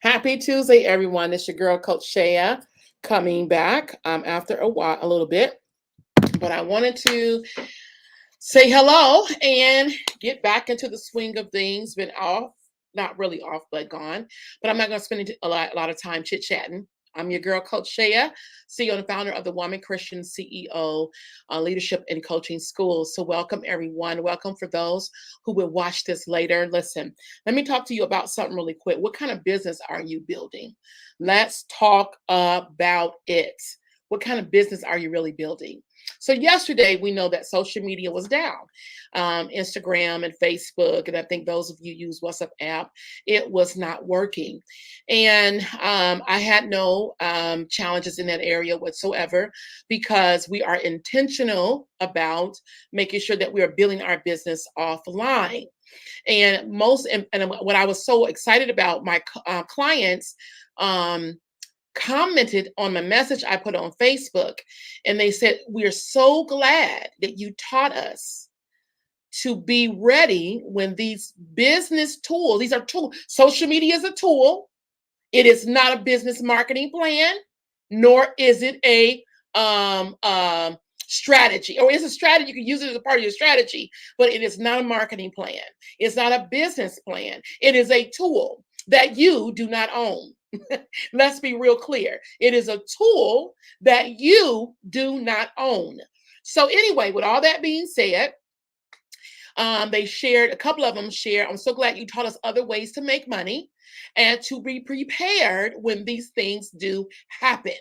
Happy Tuesday, everyone. It's your girl, Coach Shea, coming back after a while, a little bit. But I wanted to say hello and get back into the swing of things. Been off, not really off, but gone. But I'm not going to spend a lot of time chit chatting. I'm your girl, Coach Shea, CEO and founder of the Woman Christian CEO Leadership and Coaching School. So, welcome everyone. Welcome for those who will watch this later. Listen, let me talk to you about something really quick. What kind of business are you building? Let's talk about it. What kind of business are you really building? So yesterday, we know that social media was down, Instagram and Facebook, and I think those of you use WhatsApp app, it was not working. And I had no challenges in that area whatsoever because we are intentional about making sure that we are building our business offline. And what I was so excited about, my clients um, commented on my message I put on Facebook, and they said, "We're so glad that you taught us to be ready when these business tools, these are tools, social media is a tool. It is not a business marketing plan, nor is it a strategy, or it's a strategy. You can use it as a part of your strategy, but it is not a marketing plan. It's not a business plan. It is a tool that you do not own." Let's be real clear. It is a tool that you do not own. So, anyway, with all that being said, they shared, a couple of them shared, "I'm so glad you taught us other ways to make money and to be prepared when these things do happen."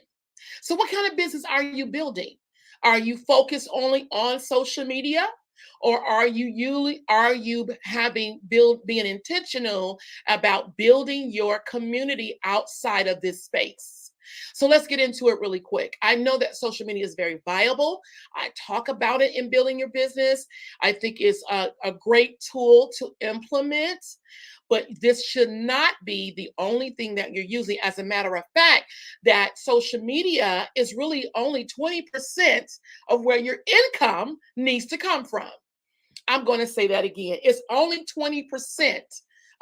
So, what kind of business are you building? Are you focused only on social media? Or are you having build being intentional about building your community outside of this space? So let's get into it really quick. I know that social media is very viable. I talk about it in building your business. I think it's a great tool to implement, but this should not be the only thing that you're using. As a matter of fact, that social media is really only 20% of where your income needs to come from. I'm going to say that again. It's only 20%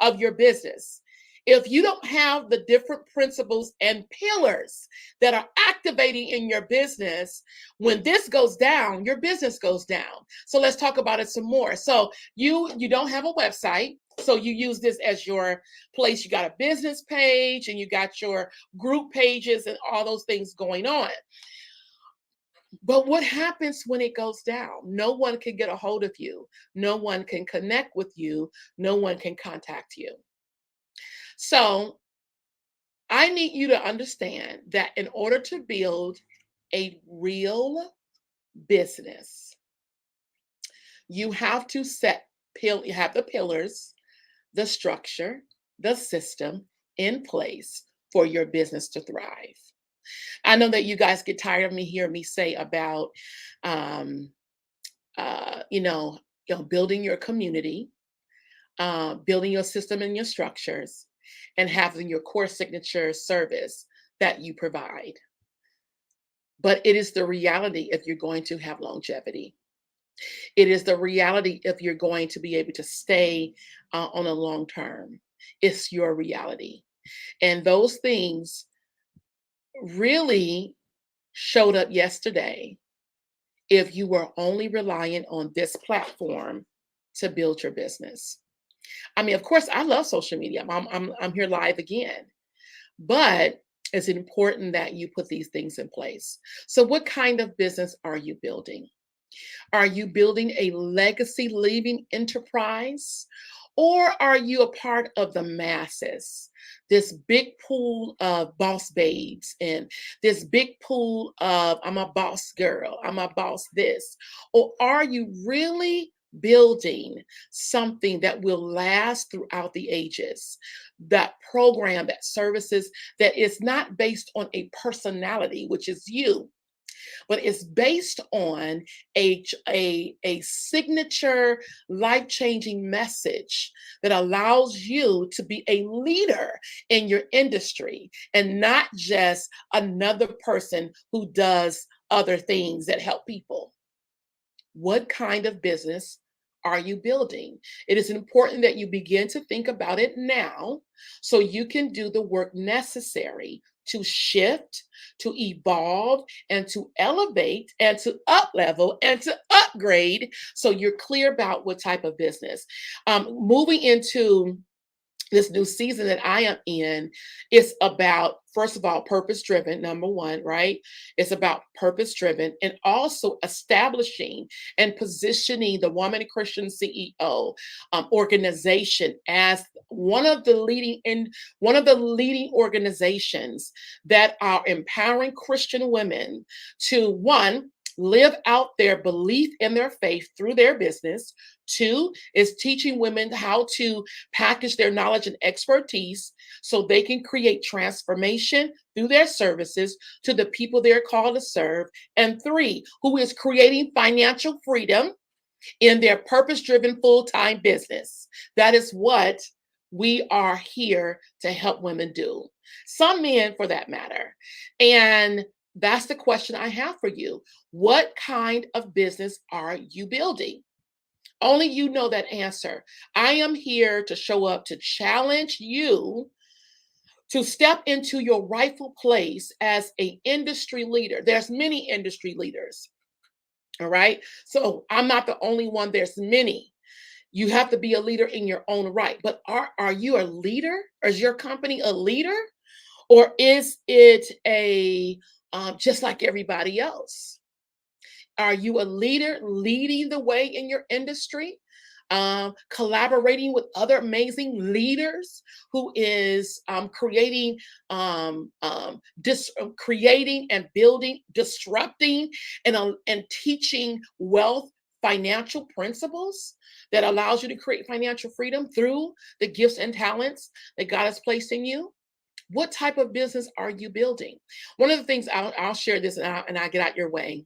of your business. If you don't have the different principles and pillars that are activating in your business, when this goes down, your business goes down. So let's talk about it some more. So you don't have a website. So you use this as your place. You got a business page and you got your group pages and all those things going on. But what happens when it goes down? No one can get a hold of you. No one can connect with you. No one can contact you. So I need you to understand that in order to build a real business, you have to you have the pillars, the structure, the system in place for your business to thrive. I know that you guys get tired of me hearing me say about um, uh, you know, building your community, building your system and your structures, and having your core signature service that you provide. But it is the reality if you're going to have longevity. It is the reality if you're going to be able to stay on a long term. It's your reality. And those things really showed up yesterday if you were only reliant on this platform to build your business. I mean, of course, I love social media. I'm here live again, but it's important that you put these things in place. So, what kind of business are you building? Are you building a legacy leaving enterprise? Or are you a part of the masses? This big pool of boss babes and this big pool of "I'm a boss girl, I'm a boss this." Or are you really building something that will last throughout the ages? That program, that services that is not based on a personality, which is you, but it's based on a signature life-changing message that allows you to be a leader in your industry and not just another person who does other things that help people. What kind of business are you building? It is important that you begin to think about it now so you can do the work necessary to shift, to evolve, and to elevate, and to up level, and to upgrade so you're clear about what type of business. Moving into this new season that I am in, it's about, first of all, purpose driven, number one, right? It's about purpose driven and also establishing and positioning the Woman Christian CEO organization as one of the leading organizations that are empowering Christian women to, one, live out their belief in their faith through their business. Two is teaching women how to package their knowledge and expertise so they can create transformation through their services to the people they're called to serve. And three, who is creating financial freedom in their purpose driven full time business. That is what we are here to help women do. Some men, for that matter. And that's the question I have for you. What kind of business are you building? Only you know that answer. I am here to show up to challenge you to step into your rightful place as a industry leader. There's many industry leaders. All right. So I'm not the only one. There's many. You have to be a leader in your own right. But are you a leader? Or is your company a leader? Or is it a just like everybody else? Are you a leader leading the way in your industry? Collaborating with other amazing leaders who is creating and building, disrupting, and teaching wealth financial principles that allows you to create financial freedom through the gifts and talents that God has placed in you. What type of business are you building? One of the things I'll share this and I get out your way.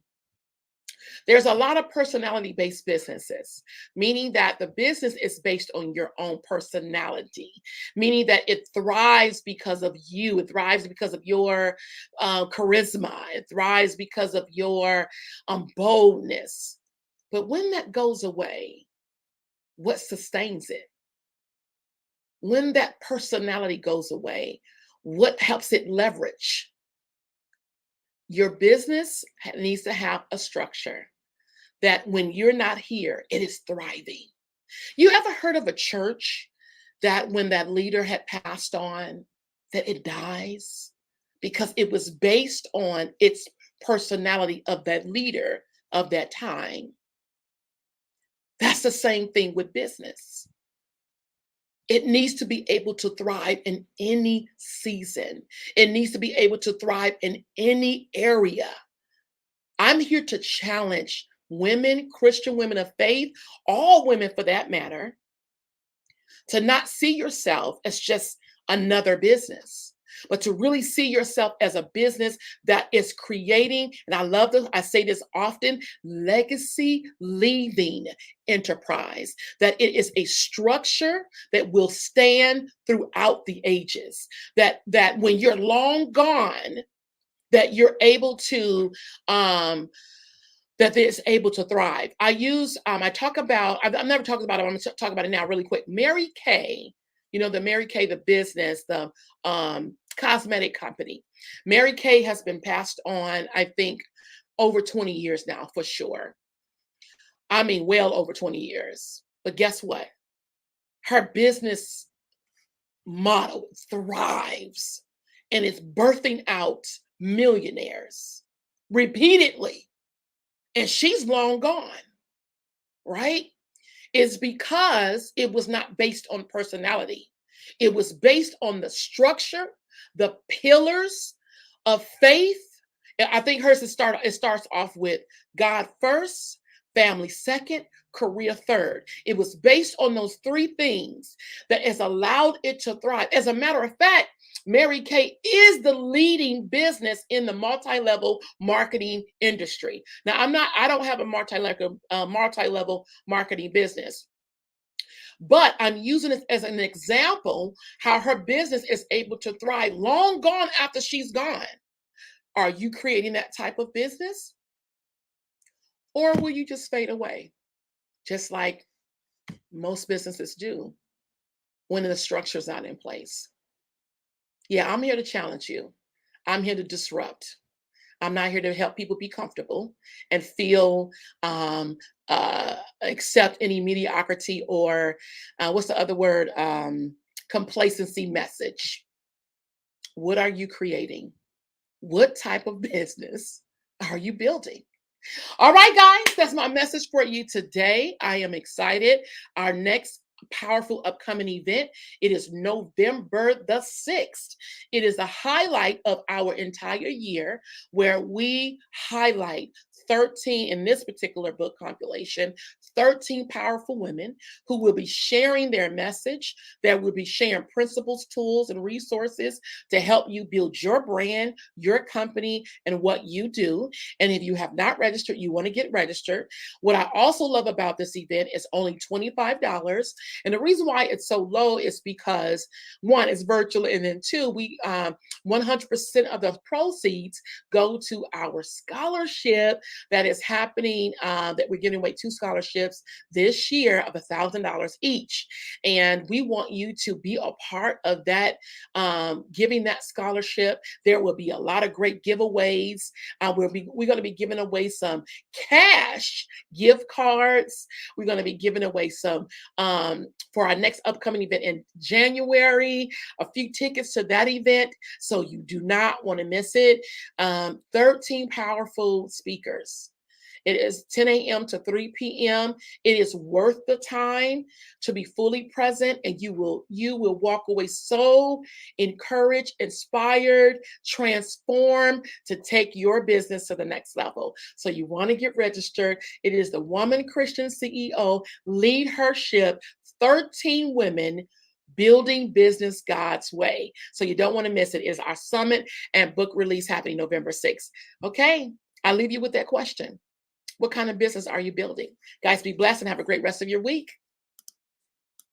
There's a lot of personality based businesses, meaning that the business is based on your own personality, meaning that it thrives because of you. It thrives because of your charisma. It thrives because of your boldness. But when that goes away, what sustains it? When that personality goes away, what helps it leverage? Your business needs to have a structure that when you're not here, it is thriving. You ever heard of a church that when that leader had passed on, that it dies? Because it was based on its personality of that leader of that time. That's the same thing with business. It needs to be able to thrive in any season. It needs to be able to thrive in any area. I'm here to challenge women, Christian women of faith, all women for that matter, to not see yourself as just another business, but to really see yourself as a business that is creating, and I say this often, legacy leaving enterprise, that it is a structure that will stand throughout the ages, that when you're long gone, that you're able to that is able to thrive. I talk about, I've never talked about it, I'm going to talk about it now really quick. Mary Kay, the Mary Kay, the business, the cosmetic company. Mary Kay has been passed on, I think, over 20 years now, for sure. I mean, well over 20 years. But guess what? Her business model thrives and it's birthing out millionaires repeatedly. And she's long gone, right? It's because it was not based on personality. It was based on the structure, the pillars of faith. I think hers it starts off with God first, family second, career third. It was based on those three things that has allowed it to thrive. As a matter of fact, Mary Kay is the leading business in the multi-level marketing industry. Now, I don't have a multi-level marketing business, but I'm using it as an example how her business is able to thrive long gone after she's gone. Are you creating that type of business? Or will you just fade away? Just like Most businesses do when the structure's not in place. Yeah, I'm here to challenge you. I'm here to disrupt. I'm not here to help people be comfortable and feel accept any mediocrity or what's the other word? Complacency message. What are you creating? What type of business are you building? All right, guys, that's my message for you today. I am excited. Our next powerful upcoming event, it is November the 6th. It is a highlight of our entire year where we highlight 13 in this particular book compilation, 13 powerful women who will be sharing their message, that will be sharing principles, tools, and resources to help you build your brand, your company, and what you do. And if you have not registered, you want to get registered. What I also love about this event is only $25. And the reason why it's so low is because one, it's virtual, and then two, we 100% of the proceeds go to our scholarship that is happening. That we're giving away 2 scholarships this year of $1,000 each, and we want you to be a part of that. Giving that scholarship, there will be a lot of great giveaways. We're going to be giving away some cash gift cards. We're going to be giving away some for our next upcoming event in January, a few tickets to that event. So you do not want to miss it. 13 powerful speakers. It is 10 a.m. to 3 p.m. It is worth the time to be fully present, and you will walk away so encouraged, inspired, transformed to take your business to the next level. So you want to get registered. It is the Woman Christian CEO Lead Her Ship, 13 women building business God's way. So you don't want to miss it. It is our summit and book release happening November 6th. Okay, I'll leave you with that question. What kind of business are you building? Guys, be blessed and have a great rest of your week.